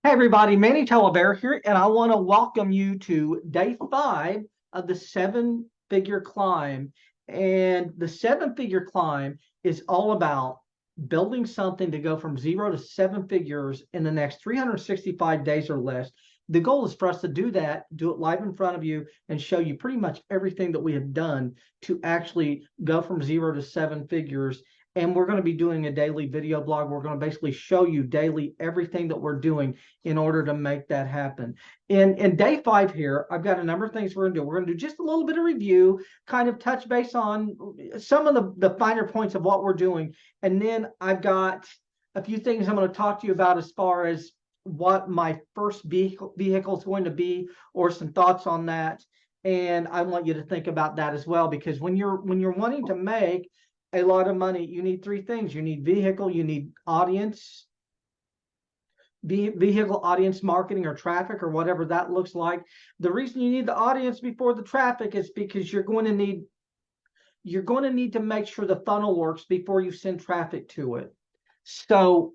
Hey everybody, Manny Telebear here, and I want to welcome you to day 5 of the seven-figure climb. And the seven-figure climb is all about building something to go from 0 to 7 figures in the next 365 days or less. The goal is for us to do that, do it live in front of you, and show you pretty much everything that we have done to actually go from 0 to 7 figures. And we're going to be doing a daily video blog. We're going to basically show you daily everything that we're doing in order to make that happen. In day 5 here, I've got a number of things we're going to do. We're going to do just a little bit of review, kind of touch base on some of the finer points of what we're doing. And then I've got a few things I'm going to talk to you about as far as what my first vehicle is going to be, or some thoughts on that. And I want you to think about that as well, because when you're wanting to make a lot of money, you need three things. You need vehicle, you need audience, vehicle, audience marketing, or traffic, or whatever that looks like. The reason you need the audience before the traffic is because you're going to need to make sure the funnel works before you send traffic to it. So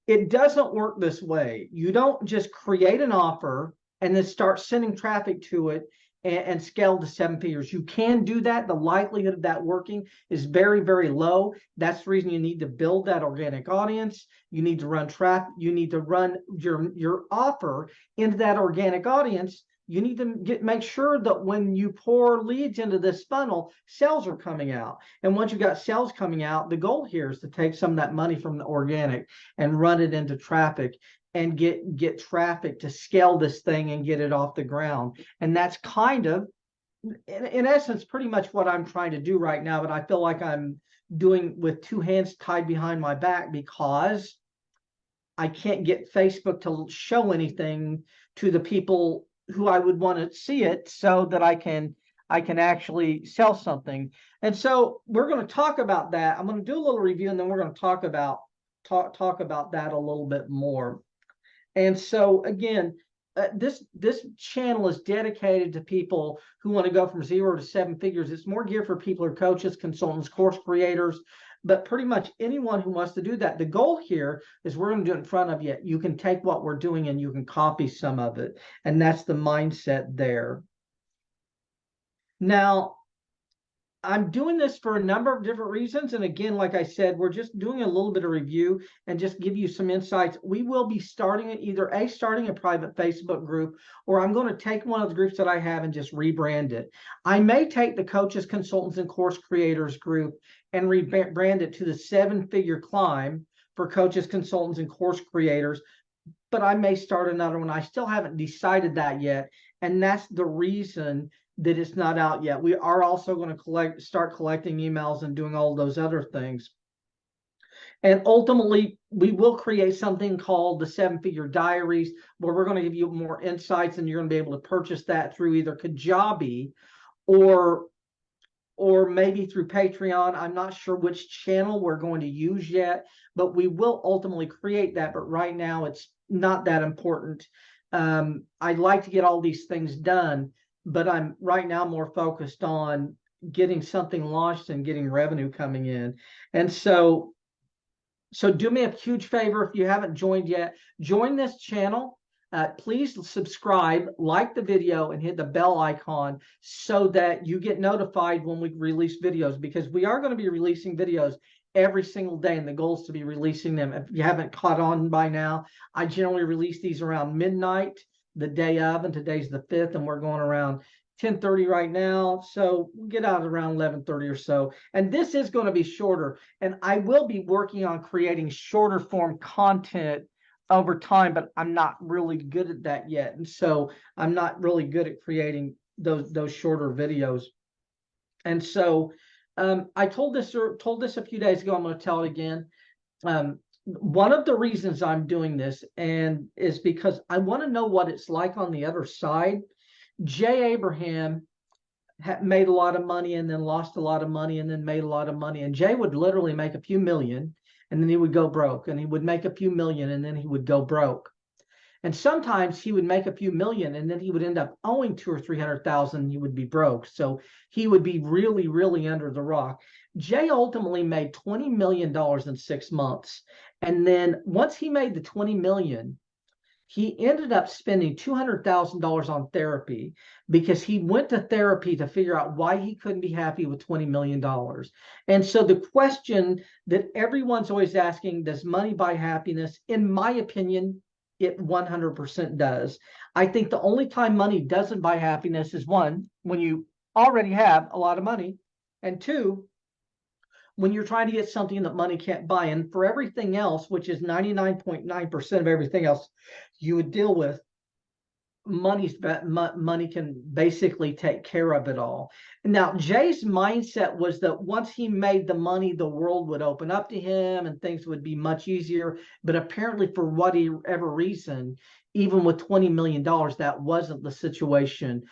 it doesn't work this way. You don't just create an offer and then start sending traffic to it and scale to 7 figures. You can do that. The likelihood of that working is very, very low. That's the reason you need to build that organic audience. You need to run traffic. You need to run your offer into that organic audience. You need to make sure that when you pour leads into this funnel, sales are coming out. And once you've got sales coming out, the goal here is to take some of that money from the organic and run it into traffic and get traffic to scale this thing and get it off the ground. And that's kind of, in essence, pretty much what I'm trying to do right now. But I feel like I'm doing with two hands tied behind my back, because I can't get Facebook to show anything to the people who I would want to see it, so that I can actually sell something. And so we're going to talk about that. I'm going to do a little review, and then we're going to talk about that a little bit more. And so again, this channel is dedicated to people who want to go from 0 to 7 figures. It's more geared for people who are coaches, consultants, course creators, but pretty much anyone who wants to do that. The goal here is we're going to do it in front of you. You can take what we're doing and you can copy some of it. And that's the mindset there. Now, I'm doing this for a number of different reasons. And again, like I said, we're just doing a little bit of review and just give you some insights. We will be starting a private Facebook group, or I'm going to take one of the groups that I have and just rebrand it. I may take the coaches, consultants, and course creators group and rebrand it to the 7-figure climb for coaches, consultants, and course creators. But I may start another one. I still haven't decided that yet. And that's the reason that it's not out yet. We are also going to start collecting emails and doing all those other things. And ultimately, we will create something called the 7-figure diaries, where we're going to give you more insights, and you're going to be able to purchase that through either Kajabi or maybe through Patreon. I'm not sure which channel we're going to use yet, but we will ultimately create that. But right now, it's not that important. I'd like to get all these things done, but I'm right now more focused on getting something launched and getting revenue coming in. And so do me a huge favor. If you haven't joined yet, join this channel. Please subscribe, like the video, and hit the bell icon so that you get notified when we release videos, because we are going to be releasing videos every single day, and the goal is to be releasing them. If you haven't caught on by now, I generally release these around midnight the day of, and today's the 5th, and we're going around 10:30 right now. So we'll get out around 11:30 or so. And this is going to be shorter. And I will be working on creating shorter form content over time, but I'm not really good at that yet. And so I'm not really good at creating those shorter videos. And so I told this a few days ago. I'm going to tell it again. One of the reasons I'm doing this and is because I want to know what it's like on the other side. Jay Abraham made a lot of money and then lost a lot of money and then made a lot of money. And Jay would literally make a few million and then he would go broke, and he would make a few million and then he would go broke. And sometimes he would make a few million and then he would end up owing 200,000 or 300,000 and he would be broke. So he would be really, really under the rock. Jay ultimately made $20 million in 6 months. And then once he made the 20 million, He ended up spending $200,000 on therapy because he went to therapy to figure out why he couldn't be happy with $20 million. And so the question that everyone's always asking, does money buy happiness? In my opinion, it 100% does. I think the only time money doesn't buy happiness is one, when you already have a lot of money, and two, when you're trying to get something that money can't buy. And for everything else, which is 99.9% of everything else you would deal with, money can basically take care of it all. Now, Jay's mindset was that once he made the money, the world would open up to him and things would be much easier. But apparently, for whatever reason, even with $20 million, that wasn't the situation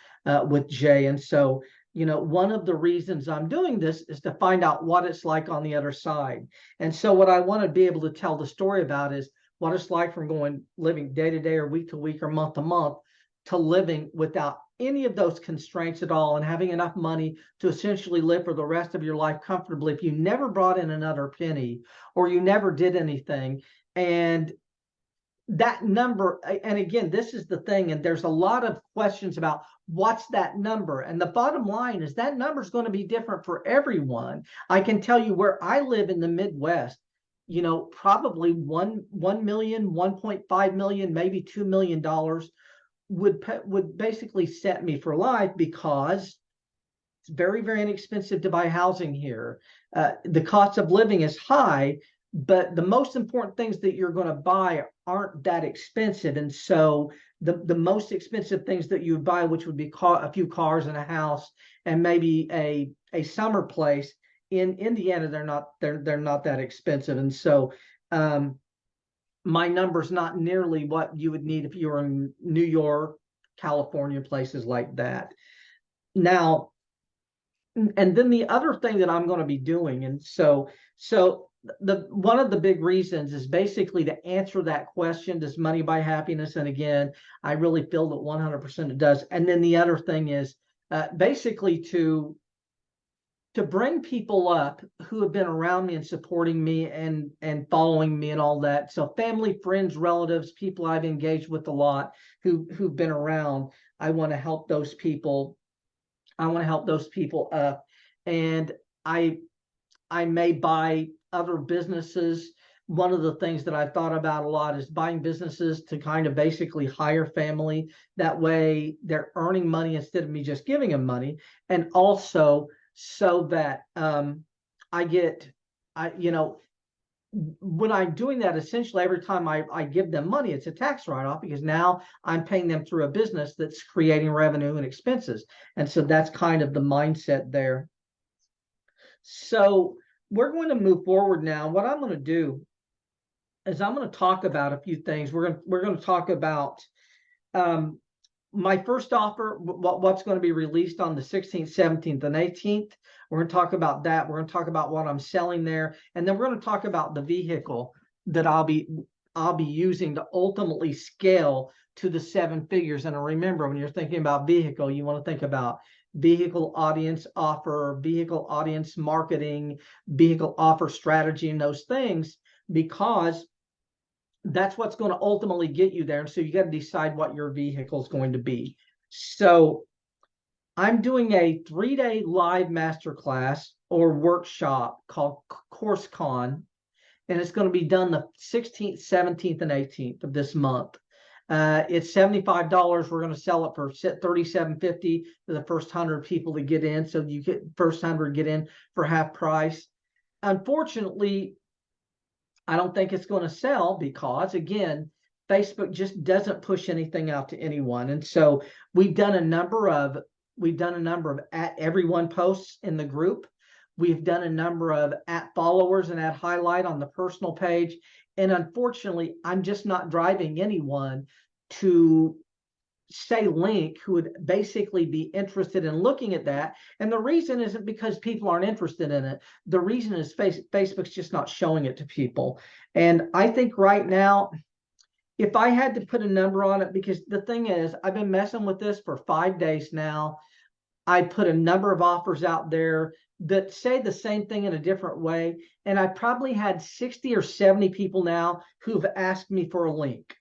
with Jay. And so, one of the reasons I'm doing this is to find out what it's like on the other side. And so, what I want to be able to tell the story about is what it's like from living day to day or week to week or month to month to living without any of those constraints at all and having enough money to essentially live for the rest of your life comfortably if you never brought in another penny or you never did anything. And that number, and again, this is the thing, and there's a lot of questions about what's that number. And the bottom line is that number is going to be different for everyone. I can tell you where I live in the Midwest, probably 1 million, 1.5 million, maybe $2 million would basically set me for life because it's very, very inexpensive to buy housing here. The cost of living is high, but the most important things that you're going to buy aren't that expensive. And so the most expensive things that you would buy, which would be a few cars and a house and maybe a summer place in Indiana, they're not that expensive. And so my number's not nearly what you would need if you were in New York, California, places like that. Now, and then the other thing that I'm going to be doing, and so the one of the big reasons is basically to answer that question, does money buy happiness? And again, I really feel that 100% it does. And then the other thing is basically to bring people up who have been around me and supporting me and following me and all that. So family, friends, relatives, people I've engaged with a lot who've been around. I want to help those people. I want to help those people up. And I may buy other businesses. One of the things that I've thought about a lot is buying businesses to kind of basically hire family. That way they're earning money instead of me just giving them money. And also so that when I'm doing that, essentially every time I give them money, it's a tax write-off because now I'm paying them through a business that's creating revenue and expenses. And so that's kind of the mindset there. So we're going to move forward now. What I'm going to do is I'm going to talk about a few things. We're going to talk about my first offer, what's going to be released on the 16th, 17th, and 18th. We're going to talk about that. We're going to talk about what I'm selling there. And then we're going to talk about the vehicle that I'll be using to ultimately scale to the 7 figures. And remember, when you're thinking about vehicle, you want to think about vehicle audience offer, vehicle audience marketing, vehicle offer strategy, and those things, because that's what's going to ultimately get you there. And so you got to decide what your vehicle is going to be. So I'm doing a 3-day live masterclass or workshop called CourseCon, and it's going to be done the 16th, 17th, and 18th of this month. It's $75. We're going to sell it for $37.50 for the first 100 people to get in. So you get first 100 get in for half price. Unfortunately, I don't think it's going to sell because, again, Facebook just doesn't push anything out to anyone. And so we've done a number of at everyone posts in the group. We've done a number of at followers and at highlight on the personal page. And unfortunately, I'm just not driving anyone to say link who would basically be interested in looking at that. And the reason isn't because people aren't interested in it. The reason is Facebook's just not showing it to people. And I think right now, if I had to put a number on it, because the thing is, I've been messing with this for 5 days now. I put a number of offers out there that say the same thing in a different way. And I probably had 60 or 70 people now who've asked me for a link.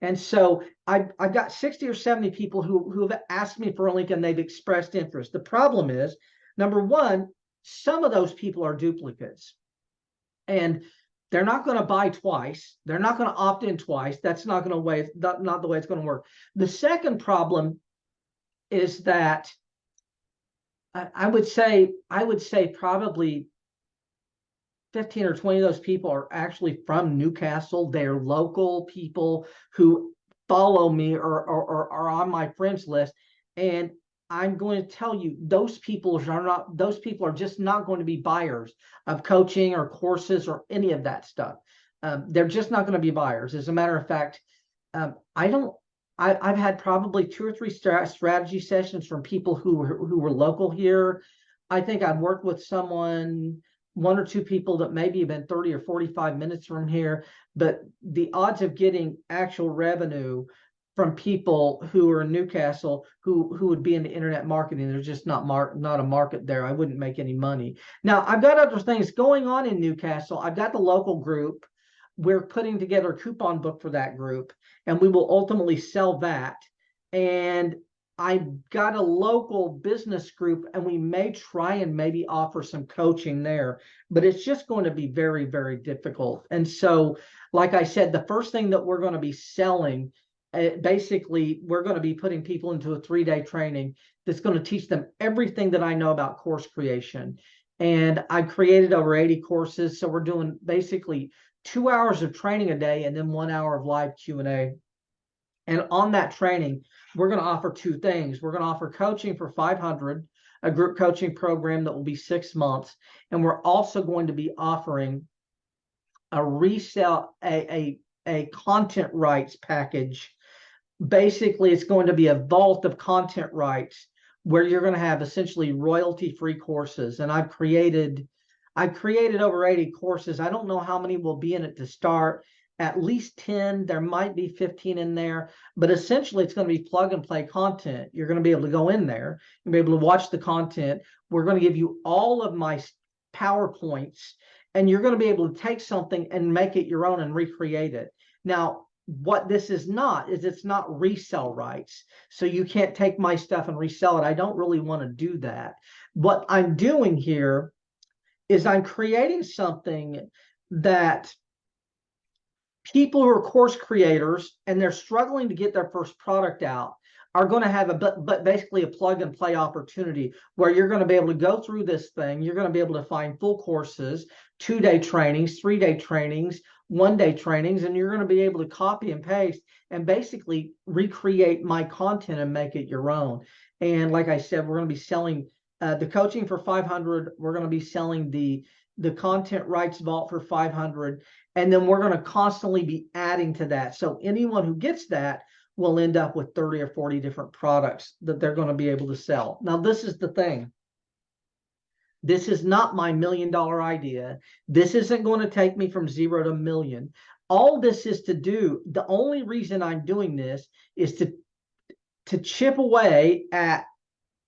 And so I've got 60 or 70 people who have asked me for a link and they've expressed interest. The problem is, number one, some of those people are duplicates. And they're not going to buy twice. They're not going to opt in twice. That's not going to not the way it's going to work. The second problem is that I would say probably 15 or 20 of those people are actually from Newcastle. They're local people who follow me or are on my friends list. And I'm going to tell you, those people are just not going to be buyers of coaching or courses or any of that stuff. They're just not going to be buyers. As a matter of fact, I've had probably 2 or 3 strategy sessions from people who were local here. I think I've worked with one or two people that maybe have been 30 or 45 minutes from here, but the odds of getting actual revenue from people who are in Newcastle who would be into internet marketing, there's just not a market there. I wouldn't make any money. Now, I've got other things going on in Newcastle. I've got the local group. We're putting together a coupon book for that group, and we will ultimately sell that. And I've got a local business group, and we may try and maybe offer some coaching there, but it's just going to be very, very difficult. And so, like I said, the first thing that we're going to be selling, basically, we're going to be putting people into a 3-day training that's going to teach them everything that I know about course creation. And I've created over 80 courses. So we're doing basically 2 hours of training a day and then 1 hour of live Q&A. And on that training, we're going to offer 2 things. We're going to offer coaching for $500, a group coaching program that will be 6 months. And we're also going to be offering a resell, a content rights package. Basically, it's going to be a vault of content rights where you're going to have essentially royalty-free courses. And I've created over 80 courses. I don't know how many will be in it to start. At least 10. There might be 15 in there, but essentially it's going to be plug and play content. You're going to be able to go in there and be able to watch the content. We're going to give you all of my PowerPoints, and you're going to be able to take something and make it your own and recreate it. Now, what this is not is it's not resell rights. So you can't take my stuff and resell it. I don't really want to do that. What I'm doing here is I'm creating something that people who are course creators and they're struggling to get their first product out are going to have but basically a plug and play opportunity where you're going to be able to go through this thing. You're going to be able to find full courses, 2-day trainings, 3-day trainings, 1-day trainings, and you're going to be able to copy and paste and basically recreate my content and make it your own. And like I said, we're going to be selling the coaching for $500. We're going to be selling the content rights vault for $500. And then we're going to constantly be adding to that. So anyone who gets that will end up with 30 or 40 different products that they're going to be able to sell. Now, this is the thing. This is not my $1 million idea. This isn't going to take me from 0 to 1 million. All this is to do, the only reason I'm doing this is to chip away at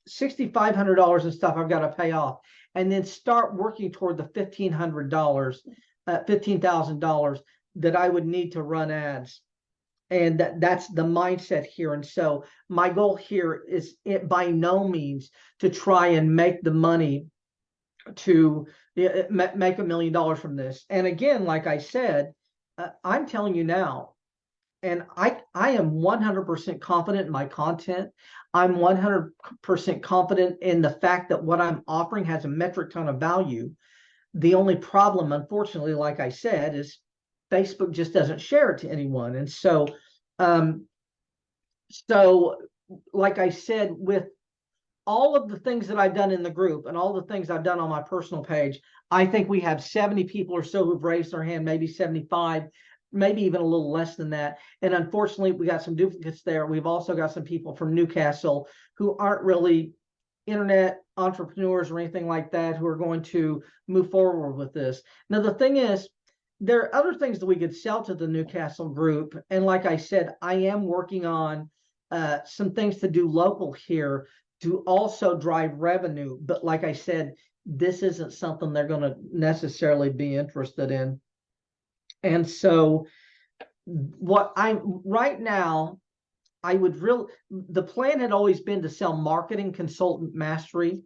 $6,500 and stuff I've got to pay off, and then start working toward the $15,000 that I would need to run ads. And that's the mindset here. And so my goal here is by no means to try and make the money to make $1 million from this. And again, like I said, I'm telling you now, and I am 100% confident in my content. I'm 100% confident in the fact that what I'm offering has a metric ton of value. The only problem, unfortunately, like I said, is Facebook just doesn't share it to anyone. And so, like I said, with all of the things that I've done in the group and all the things I've done on my personal page, I think we have 70 people or so who've raised their hand, maybe 75, maybe even a little less than that. And unfortunately, we got some duplicates there. We've also got some people from Newcastle who aren't really internet entrepreneurs or anything like that who are going to move forward with this. Now, the thing is, there are other things that we could sell to the Newcastle group. And like I said, I am working on some things to do local here to also drive revenue. But like I said, this isn't something they're going to necessarily be interested in. And so what I'm right now, I would really, the plan had always been to sell marketing consultant mastery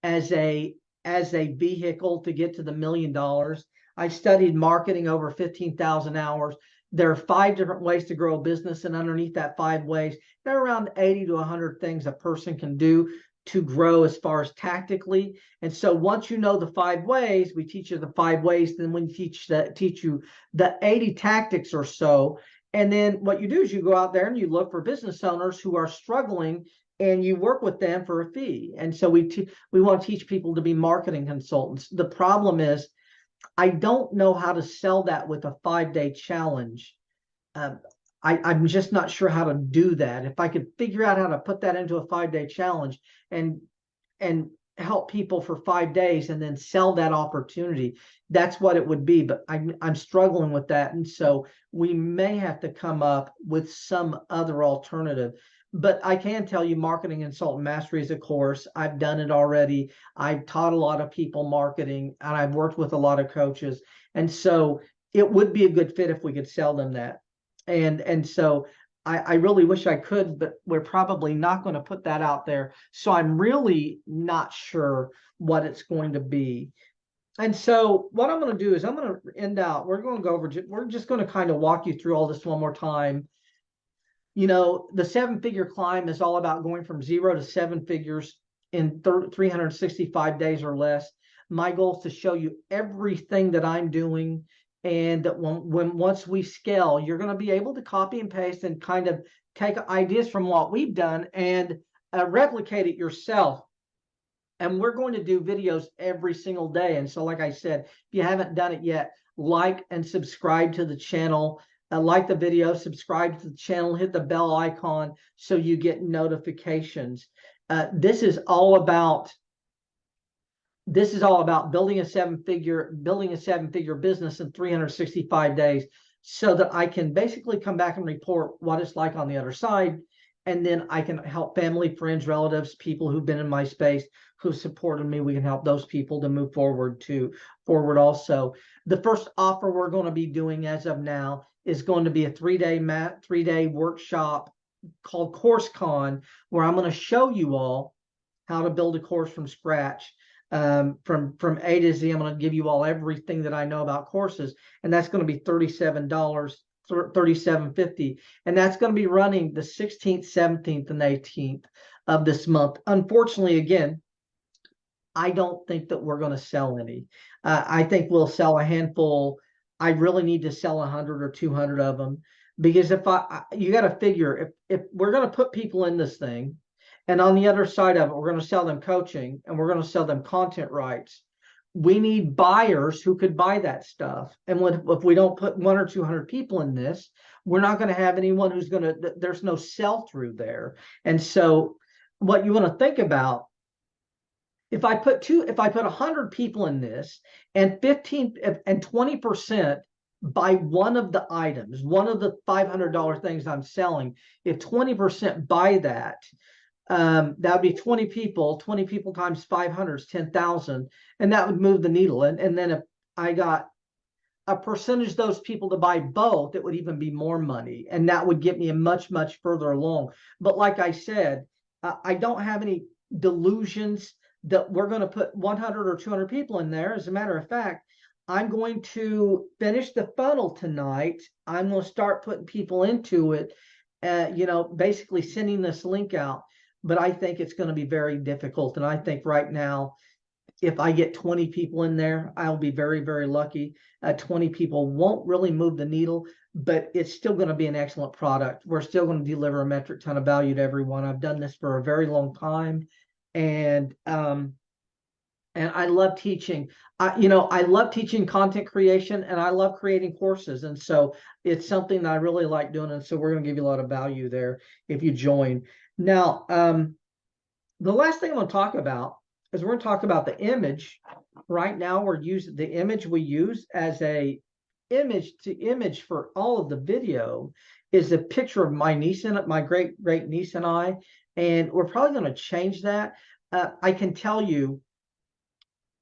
as a vehicle to get to the $1 million. I studied marketing over 15,000 hours. There are 5 different ways to grow a business, and underneath that 5 ways, there are around 80 to 100 things a person can do to grow as far as tactically. And so once you know the 5 ways, we teach you the 5 ways. Then we teach you the 80 tactics or so. And then what you do is you go out there and you look for business owners who are struggling, and you work with them for a fee. And so we want to teach people to be marketing consultants. The problem is I don't know how to sell that with a 5-day challenge. Um, I'm just not sure how to do that. If I could figure out how to put that into a 5-day challenge and and help people for 5 days and then sell that opportunity, that's what it would be. But I'm struggling with that. And so we may have to come up with some other alternative. But I can tell you, Marketing Consultant Mastery is a course. I've done it already. I've taught a lot of people marketing, and I've worked with a lot of coaches. And so it would be a good fit if we could sell them that. And so I really wish I could, but we're probably not going to put that out there. So I'm really not sure what it's going to be. And so what I'm going to do is I'm going to end out. We're going to go over, we're just going to kind of walk you through all this one more time. You know, the 7-figure climb is all about going from 0 to 7 figures in 365 days or less. My goal is to show you everything that I'm doing. And that once we scale, you're going to be able to copy and paste and kind of take ideas from what we've done and replicate it yourself. And we're going to do videos every single day. And so, like I said, if you haven't done it yet, like and subscribe to the channel. Like the video, subscribe to the channel, hit the bell icon so you get notifications. This is all about building a 7-figure business in 365 days, so that I can basically come back and report what it's like on the other side. And then I can help family, friends, relatives, people who've been in my space, who've supported me. We can help those people to move forward also. The first offer we're going to be doing as of now is going to be a 3-day workshop called CourseCon, where I'm going to show you all how to build a course from scratch. From A to Z. I'm going to give you all everything that I know about courses, and that's going to be $37, $37.50, and that's going to be running the 16th, 17th, and 18th of this month. Unfortunately, again, I don't think that we're going to sell any. I think we'll sell a handful. I really need to sell 100 or 200 of them, because you got to figure, if we're going to put people in this thing, and on the other side of it, we're going to sell them coaching and we're going to sell them content rights, we need buyers who could buy that stuff. And if we don't put 100 or 200 people in this, we're not going to have anyone who's going to, there's no sell through there. And so what you want to think about, if I put 100 people in this, and 15 and 20% buy one of the items, one of the $500 things I'm selling, if 20% buy that, that would be 20 people. 20 people times 500 is 10,000, and that would move the needle. And then if I got a percentage of those people to buy both, it would even be more money, and that would get me a much further along. But like I said, I don't have any delusions that we're going to put 100 or 200 people in there. As a matter of fact, I'm going to finish the funnel tonight. I'm going to start putting people into it, basically sending this link out. But I think it's going to be very difficult. And I think right now, if I get 20 people in there, I'll be very lucky. 20 people won't really move the needle, but it's still going to be an excellent product. We're still going to deliver a metric ton of value to everyone. I've done this for a very long time, and I love teaching. I love teaching content creation, and I love creating courses. And so it's something that I really like doing. And so we're going to give you a lot of value there if you join. Now, the last thing I'm going to talk about is we're going to talk about the image. Right now, we're using the image we use as a image for all of the video is a picture of my niece and my great niece and I, and we're probably going to change that. I can tell you,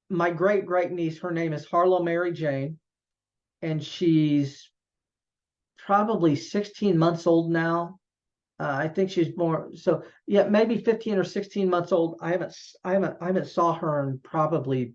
my great niece, her name is Harlow Mary Jane, and she's probably 16 months old now. I think she's born, so yeah, maybe 15 or 16 months old. I haven't saw her in probably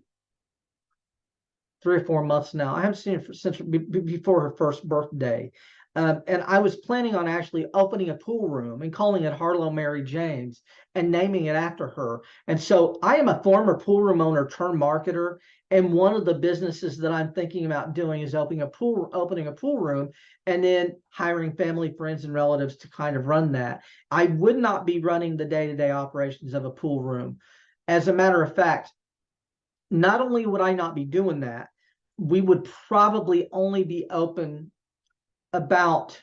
3 or 4 months now. I haven't seen her since before her first birthday. And I was planning on actually opening a pool room and calling it Harlow Mary Jane's and naming it after her. And so I am a former pool room owner turned marketer. And one of the businesses that I'm thinking about doing is opening a pool room and then hiring family, friends, and relatives to kind of run that. I would not be running the day-to-day operations of a pool room. As a matter of fact, not only would I not be doing that, we would probably only be open about,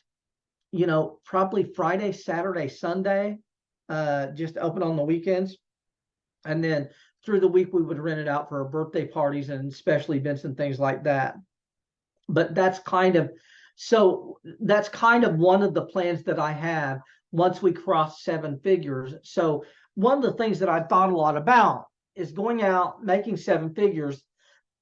probably Friday, Saturday, Sunday, just open on the weekends. And then through the week, we would rent it out for our birthday parties and special events and things like that. But that's kind of one of the plans that I have once we cross 7 figures. So one of the things that I've thought a lot about is going out, making 7 figures,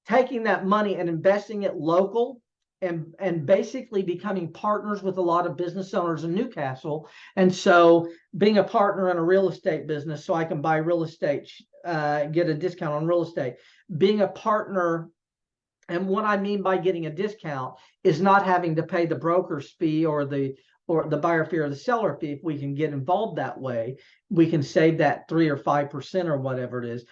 taking that money and investing it local and basically becoming partners with a lot of business owners in Newcastle. And so being a partner in a real estate business so I can buy real estate, get a discount on real estate, being a partner. And what I mean by getting a discount is not having to pay the broker's fee or the buyer fee or the seller fee. If we can get involved that way, we can save that 3 or 5% or whatever it is.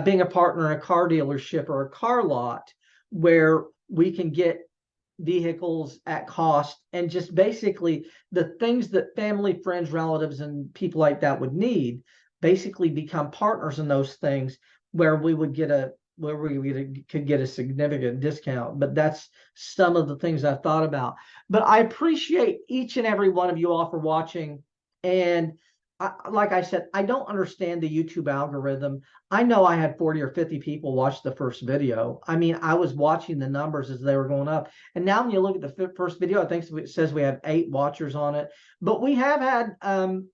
Being a partner in a car dealership or a car lot where we can get vehicles at cost and just basically the things that family, friends, relatives, and people like that would need, basically become partners in those things where we would get a could get a significant discount. But that's some of the things I've thought about. But I appreciate each and every one of you all for watching. And like I said, I don't understand the YouTube algorithm. I know I had 40 or 50 people watch the first video. I mean, I was watching the numbers as they were going up. And now when you look at the first video, I think it says we have 8 watchers on it. But we have had,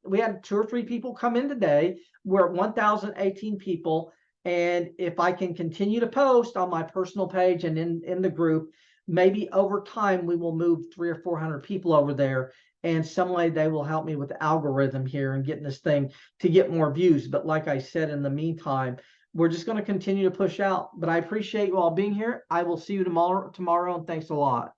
we had 2 or 3 people come in today. We're at 1,018 people. And if I can continue to post on my personal page and in the group, maybe over time we will move 300 or 400 people over there. And some way they will help me with the algorithm here and getting this thing to get more views. But like I said, in the meantime, we're just going to continue to push out. But I appreciate you all being here. I will see you tomorrow, and thanks a lot.